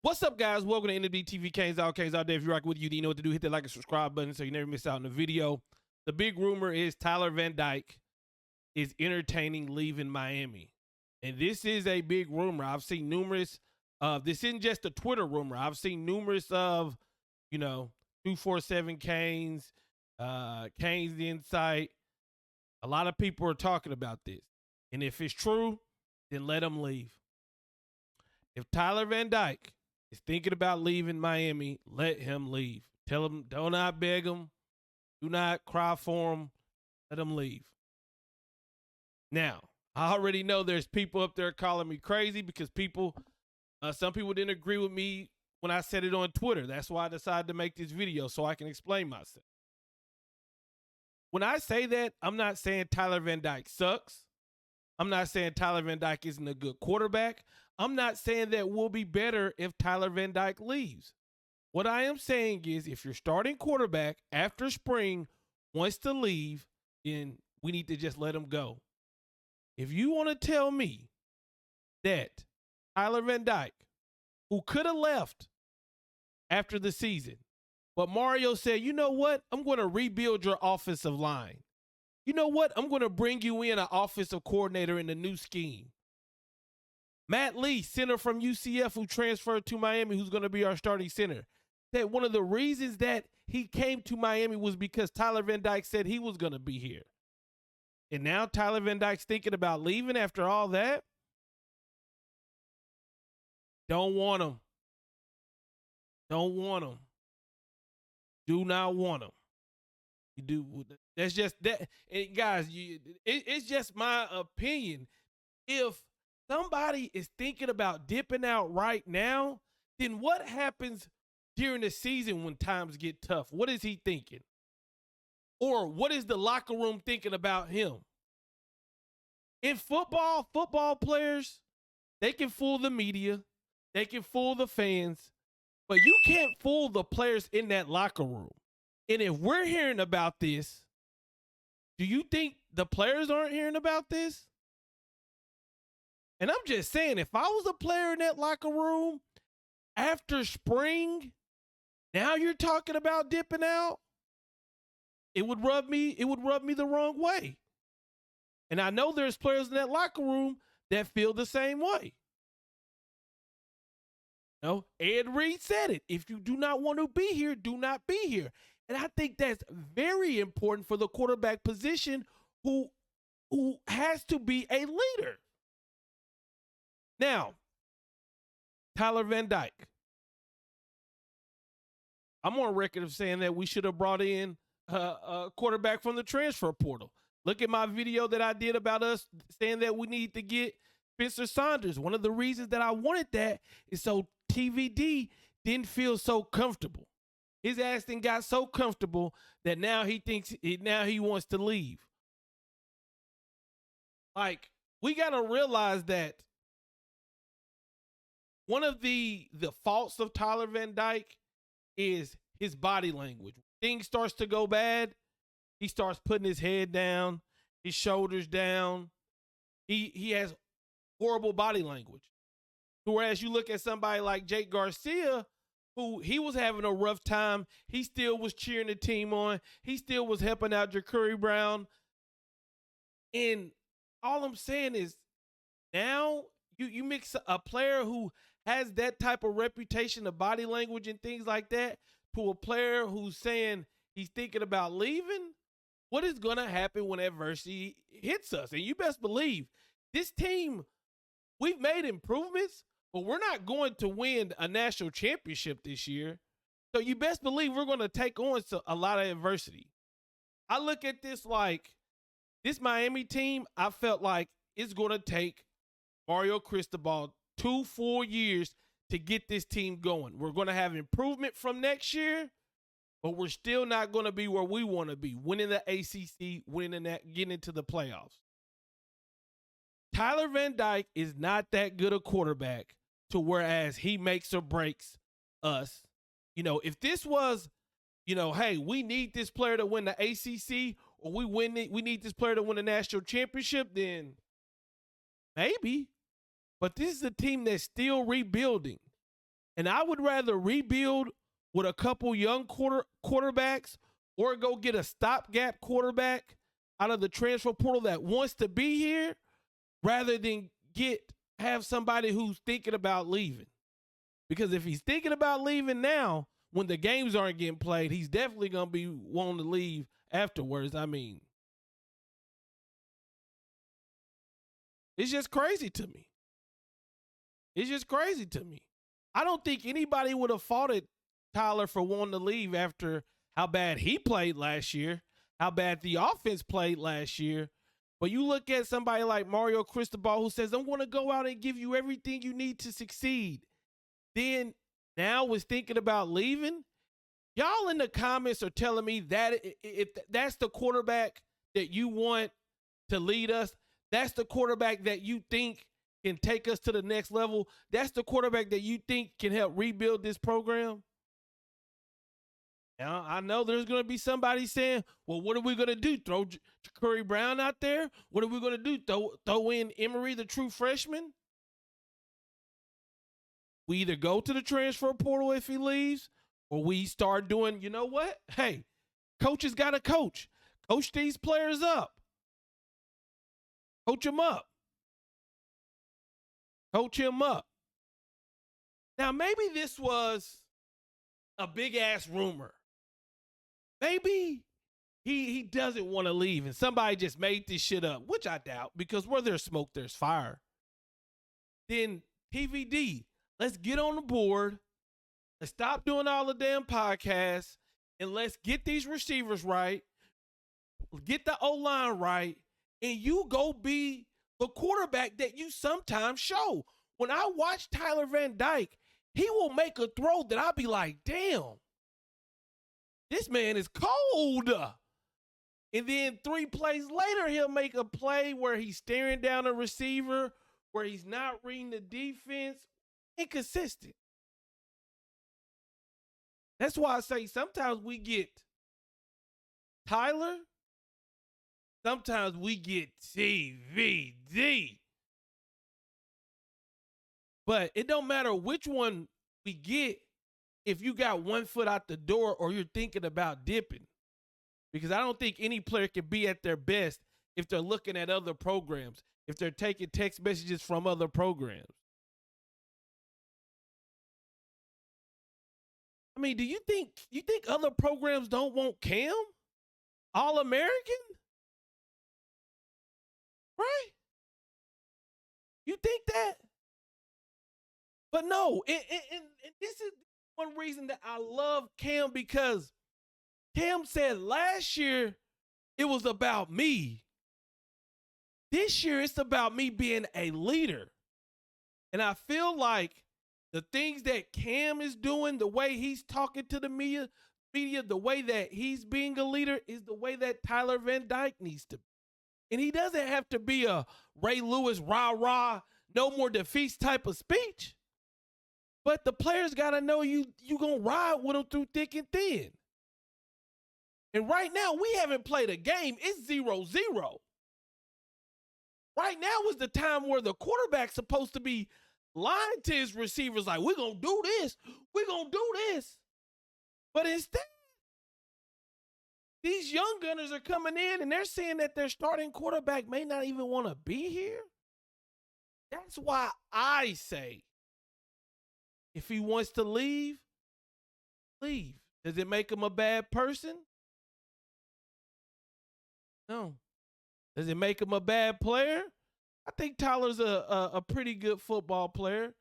What's up, guys? Welcome to NMD TV Canes Out Day. If you're rocking with you, do you know what to do? Hit that like and subscribe button so you never miss out on the video. The big rumor is Tyler Van Dyke is entertaining leaving Miami. And this is a big rumor. I've seen numerous this isn't just a Twitter rumor. I've seen numerous of, 247 Canes, Canes Insight. A lot of people are talking about this. And if it's true, then let him leave. If Tyler Van Dyke is thinking about leaving Miami, let him leave. Tell him, do not beg him. Do not cry for him. Let him leave. Now, I already know there's people up there calling me crazy because some people didn't agree with me when I said it on Twitter. That's why I decided to make this video so I can explain myself. When I say that, I'm not saying Tyler Van Dyke sucks. I'm not saying Tyler Van Dyke isn't a good quarterback. I'm not saying that we'll be better if Tyler Van Dyke leaves. What I am saying is if your starting quarterback after spring wants to leave, then we need to just let him go. If you want to tell me that Tyler Van Dyke, who could have left after the season, but Mario said, you know what? I'm going to rebuild your offensive line. You know what? I'm going to bring you in an offensive coordinator in the new scheme. Matt Lee, center from UCF, who transferred to Miami, who's going to be our starting center. That one of the reasons that he came to Miami was because Tyler Van Dyke said he was going to be here. And now Tyler Van Dyke's thinking about leaving after all that. Don't want him. Don't want him. Do not want him. You do. That's just that. And guys, it's just my opinion. If somebody is thinking about dipping out right now, then what happens during the season when times get tough? What is he thinking? Or what is the locker room thinking about him? In football players, they can fool the media. They can fool the fans. But you can't fool the players in that locker room. And if we're hearing about this, do you think the players aren't hearing about this? And I'm just saying, if I was a player in that locker room after spring, now you're talking about dipping out, it would rub me the wrong way. And I know there's players in that locker room that feel the same way. Ed Reed said it. If you do not want to be here, do not be here. And I think that's very important for the quarterback position who has to be a leader. Now, Tyler Van Dyke. I'm on record of saying that we should have brought in a quarterback from the transfer portal. Look at my video that I did about us saying that we need to get Spencer Saunders. One of the reasons that I wanted that is so TVD didn't feel so comfortable. His ass then got so comfortable that now he wants to leave. Like, we got to realize that one of the faults of Tyler Van Dyke is his body language. Things starts to go bad, he starts putting his head down, his shoulders down. He has horrible body language. Whereas you look at somebody like Jake Garcia, who he was having a rough time. He still was cheering the team on. He still was helping out Ja'Cory Brown. And all I'm saying is now you mix a player who has that type of reputation of body language and things like that to a player who's saying he's thinking about leaving. What is going to happen when adversity hits us? And you best believe this team, we've made improvements, but we're not going to win a national championship this year. So you best believe we're going to take on a lot of adversity. I look at this like this Miami team, I felt like it's going to take Mario Cristobal 2 full years to get this team going. We're going to have improvement from next year, but we're still not going to be where we want to be, winning the ACC, getting into the playoffs. Tyler Van Dyke is not that good a quarterback to whereas he makes or breaks us. If this was, hey, we need this player to win the ACC or we need this player to win a national championship, then maybe. But this is a team that's still rebuilding. And I would rather rebuild with a couple young quarterbacks or go get a stopgap quarterback out of the transfer portal that wants to be here rather than have somebody who's thinking about leaving. Because if he's thinking about leaving now, when the games aren't getting played, he's definitely going to be wanting to leave afterwards. I mean, it's just crazy to me. It's just crazy to me. I don't think anybody would have faulted Tyler for wanting to leave after how bad he played last year, how bad the offense played last year. But you look at somebody like Mario Cristobal who says, I'm going to go out and give you everything you need to succeed. Then now was thinking about leaving. Y'all in the comments are telling me that if that's the quarterback that you want to lead us, that's the quarterback that you think can take us to the next level, that's the quarterback that you think can help rebuild this program. Now, I know there's going to be somebody saying, well, what are we going to do? Throw Curry Brown out there? What are we going to do? Throw in Emery, the true freshman? We either go to the transfer portal if he leaves, or we start doing, you know what? Hey, coaches got to coach. Coach these players up. Coach them up. Coach him up. Now, maybe this was a big-ass rumor. Maybe he doesn't want to leave, and somebody just made this shit up, which I doubt, because where there's smoke, there's fire. Then TVD, let's get on the board. Let's stop doing all the damn podcasts, and let's get these receivers right, get the O-line right, and you go be the quarterback that you sometimes show. When I watch Tyler Van Dyke, he will make a throw that I'll be like, damn, this man is cold. And then 3 plays later, he'll make a play where he's staring down a receiver, where he's not reading the defense. Inconsistent. That's why I say sometimes we get Tyler, sometimes we get TVD. But it don't matter which one we get if you got one foot out the door or you're thinking about dipping. Because I don't think any player can be at their best if they're looking at other programs, if they're taking text messages from other programs. I mean, do you think other programs don't want Cam? All-American? Right? You think that? But no, and this is one reason that I love Cam, because Cam said last year it was about me. This year it's about me being a leader. And I feel like the things that Cam is doing, the way he's talking to the media, the way that he's being a leader is the way that Tyler Van Dyke needs to be. And he doesn't have to be a Ray Lewis, rah-rah, no more defeats type of speech. But the players got to know you going to ride with them through thick and thin. And right now, we haven't played a game. It's 0-0. Right now is the time where the quarterback's supposed to be lying to his receivers like, we're going to do this. We're going to do this. But instead, these young gunners are coming in and they're saying that their starting quarterback may not even want to be here. That's why I say, if he wants to leave, leave. Does it make him a bad person? No. Does it make him a bad player? I think Tyler's a pretty good football player.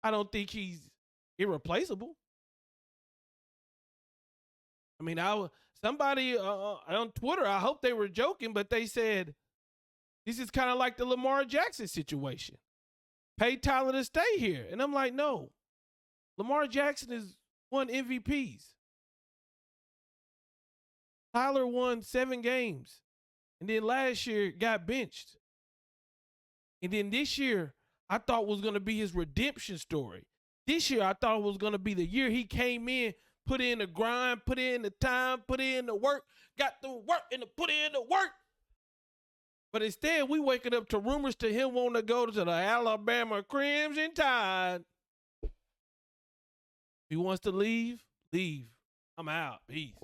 I don't think he's irreplaceable. I mean, somebody on Twitter, I hope they were joking, but they said, this is kind of like the Lamar Jackson situation. Pay Tyler to stay here. And I'm like, no. Lamar Jackson has won MVPs. Tyler won 7 games. And then last year got benched. And then this year, I thought was going to be his redemption story. This year, I thought it was going to be the year he came in, put in the grind, put in the time, put in the work, got the work and put in the work. But instead, we waking up to rumors to him wanting to go to the Alabama Crimson Tide. If he wants to leave, leave. I'm out. Peace.